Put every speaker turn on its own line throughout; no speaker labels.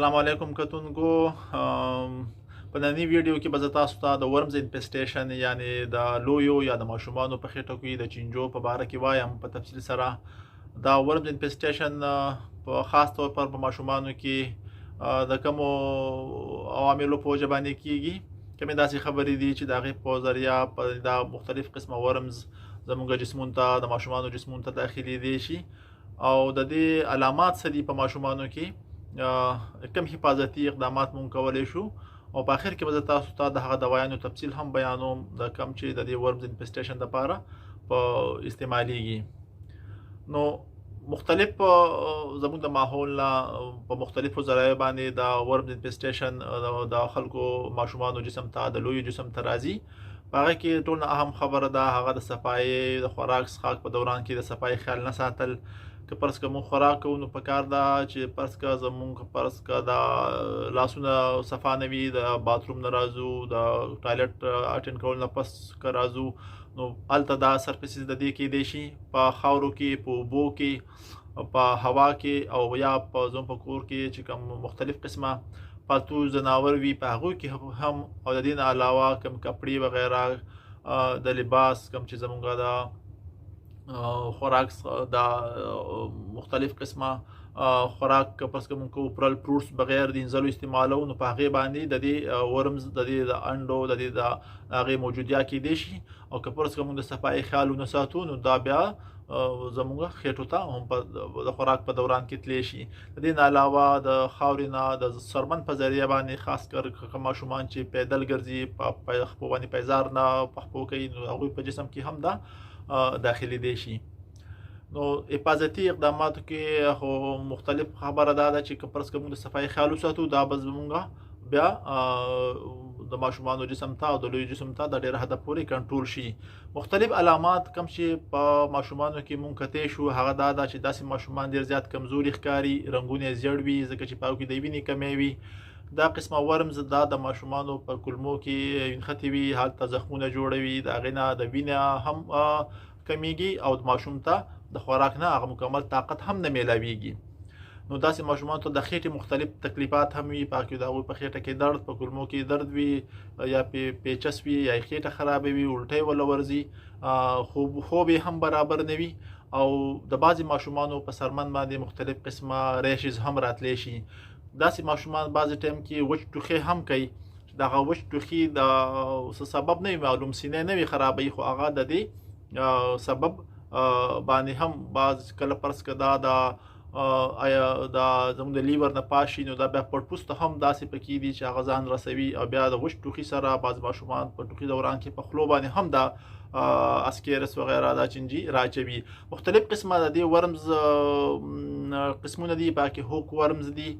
अस्सलाम वालेकुम कतूनको په ننني ویډیو کې به زه تاسو ته د ورمز انفیسټیشن یعنی د لویو یا د ماشومانو په خېټه کې د چینجو په باره کې وایم په تفصیل سره. دا ورمز انفیسټیشن په خاص طور پر په ماشومانو کې د کومو عواملو په وجه باندې کیږي. کومې داسې خبرې دي چې د هغې په ذریعه دا مختلف قسمه ورمز زموږ جسمونو ته د ماشومانو جسمونو ته داخلېدی شي او د دې علامات څه دي په ماشومانو کې، کم حفاظتي اقدامات مونږ کولی شو او په اخر کې به زه تاسو ته د هغه دوايانو تفصیل هم بیانوم د کم چې د دې ورمز انفیسټیشن لپاره په استعمالیږي. نو مختلف زموږ د ماحول په مختلفو ذرایعو باندې د ورمز انفیسټیشن د خلکو ماشومانو جسم ته د لوی جسم ته راځي. په هغه کې ټول نه اهم خبره ده هغه د صفایي د خوراک څښاک په دوران کې د صفایي خیال نه ساتل. که فرض که مونږ خوراک کوو نو پکار ده چې فرض که زمونږ فرض که د لاسونه صفا نه وي، د باتروم نه راځو، د ټایلټ اټینډ کولو نه پس که راځو نو هلته دا سرفیسز د دې کیدی شي په خاورو کې، په اوبو کې، په هوا کې او یا په زموږ په کور کې چې کوم مختلف قسمه پالتو ځناور وي په هغوی کې هم او د دې نه علاوه کوم کپړې وغیره د لباس کوم چې زمونږ د خوراک د مختلف قسمه خوراک پس کوم کو پرل فروټس بغیر د انځلو استعمالو نو په هغې باندې د دې ورمز د دې د انډو د دې د هغې موجودیا کیدی شي او که پرس کوم د صفایي خیال ونه ساتو نو دا بیا زموږ خېټو ته هم د خوراک په دوران کې تلی شي. د دې نه علاوه د خاورې نه د سربند په ذریعه باندې خاص کر ماشومان چې پیدل ګرځي په خپو باندې پیزار نه پخپو کوي نو هغوی په جسم کې هم دا داخلي دی شي. نو حفاظتي اقداماتو کې خو مختلف خبره دا ده چې که فرض کوم د صفایي خیال وساتو دا به زمونږ بیا د ماشومانو جسم ته او د لوی جسم ته د ډېر حده پورې کنټرول شي. مختلف علامات کوم چې په ماشومانو کې مونږ کتی شو هغه دا ده چې داسې ماشومان ډېر زیات کمزوري ښکاري، رنګونه یې زیړ وي ځکه چې په هغو کې د وینې کمی وي. دا قسمه ورمز دا د ماشومانو په کولمو کې وینختې وي، هلته زخمونه جوړوي، د هغې نه د وینې هم کمیږي او د ماشوم ته د خوراک نه هغه مکمل طاقت هم نه میلاویږي. نو داسې ماشومانو ته د خېټې مختلف تکلیفات هم وي، په هغه کې د هغوی په خېټه کې درد، په کولمو کې درد وي یا پیچس وي یا یې خېټه خرابوي، الټۍ ورله ورځي، خوب یې هم برابر نه وي او د بعضې ماشومانو په سرمن باندې مختلف قسمه ریشز هم راتلی شي. داسې ماشومان بعضې ټایم کې وچ ټوخي هم کوي چې دغه وچ ټوخي د څه سبب نه وي معلوم، سینې نه وي خرابوي خو هغه د دې سبب باندې هم بعض کله فرض که دا زموږ د لیور نه پاس شي نو دا بیا پټ پوسته هم داسې پکې دي چې هغه ځان رسوي او بیا د وچ ټوخي سره بعض ماشومان په ټوخي دوران کې په خولو باندې هم دا اسکیرس وغیره دا چینجي راچوي. مختلف قسمه د دې ورمز قسمونه دي، په کې هوک ورمز دي،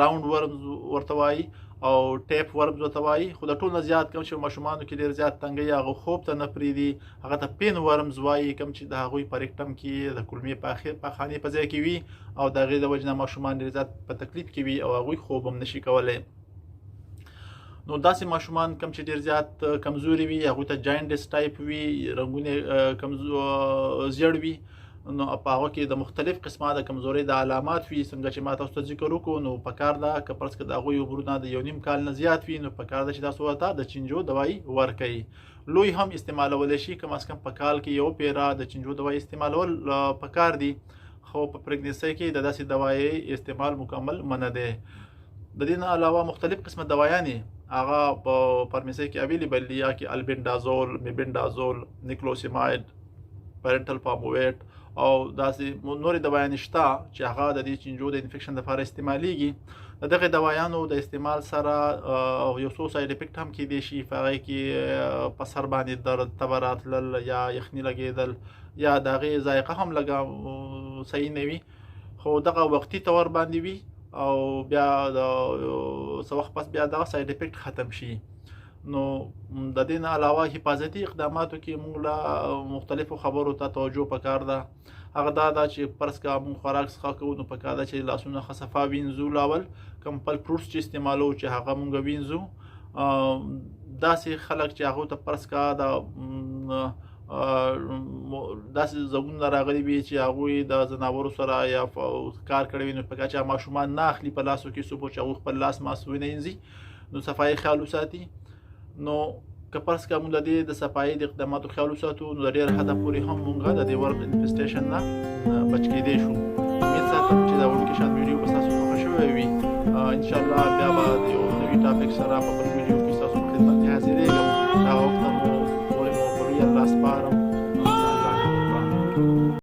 راوند ورمز ورته وایي او ټیپ ورمز ورته وایي. خو د ټول نه زیات کوم چې ماشومانو کې ډېر زیات تنګوي هغه خوب ته نه پرېږدي هغه ته پین ورمز وایي، کوم چې د هغوی په ریکټم کې د کولمې پاخانې په ځای کې وي او د هغې د وجې نه ماشومان ډېر زیات په تکلیف کې وي او هغوی خوب هم نشي کولی. نو داسې ماشومان کوم چې ډېر زیات کمزوري وي هغوی ته جاینډس ټایپ وي، رنګونه زیړ وي نو په هغه کې د مختلف قسمه د کمزورۍ د علامات وي. څنګه چې ما تاسو ته ذکر وکړو نو پکار ده که فرض که د هغوی عمرونه د 1.5 کال نه زیات وي نو پکار ده چې تاسو ورته د چینجو دوایي ورکوئ. لوی هم استعمالولی شي، کم از کم په کال کې یو پیره د چینجو دوایي استعمالول پکار دي خو په پریګنسۍ کې د داسې دوایي استعمال مکمل منع دی. د دې نه علاوه مختلف قسمه دوایانې هغه په فارمیسۍ کې اویلیبل دي، یا کې البینډازول، میبینډازول، نیکلوسیماید، پرنټل پامویټ او داسې نورې دوایانې شته چې هغه د دې چینجو د انفیکشن لپاره استعمالیږي. د دغې دوایانو د استعمال سره یو څو ساید افیکټ هم کیدی شي، په هغې کې په سر باندې درد، تبه راتلل یا یخني لګېدل یا د هغې ذایقه هم لږه صحیح نه وي خو دغه وختي طور باندې وي او بیا د څه وخت پس بیا دغه ساید افیکټ ختم شي. نو د دې نه علاوه حفاظتي اقداماتو کې موږ له مختلفو خبرو ته توجه پکار ده. هغه دا ده چې فرض که موږ خوراک څښاک کوو نو پکار ده چې لاسونه ښه صفا وینځو، لاول کوم پل فروټس چې استعمالوو چې هغه موږ وینځو. داسې خلک چې هغو ته فرض که د داسې ځایونه راغلي وي چې هغوی د ځناورو سره یا کار کړی وي، نو په کچه ماشومان نه اخلي په لاسو کې څوک چې هغوی خپل لاس ماس وینځي، نو صفایي خیال وساتي. نو که فرض کړه موږ د دې د صفایي د اقداماتو خیال وساتو، نو د ډېر حده پورې هم موږ د دې ورم انفسټیشن نه بچ کېدی شو. امید ساتم چې دا وړوکی شان ویډیو به ستاسو خوښه شوی وي. انشاءالله بیا به د یو نوي ټاپک سره په بل ویډیو کې ستاسو په خدمت کې حاضرېږم. هغه وخت مو پورې مو پر الله سپارم.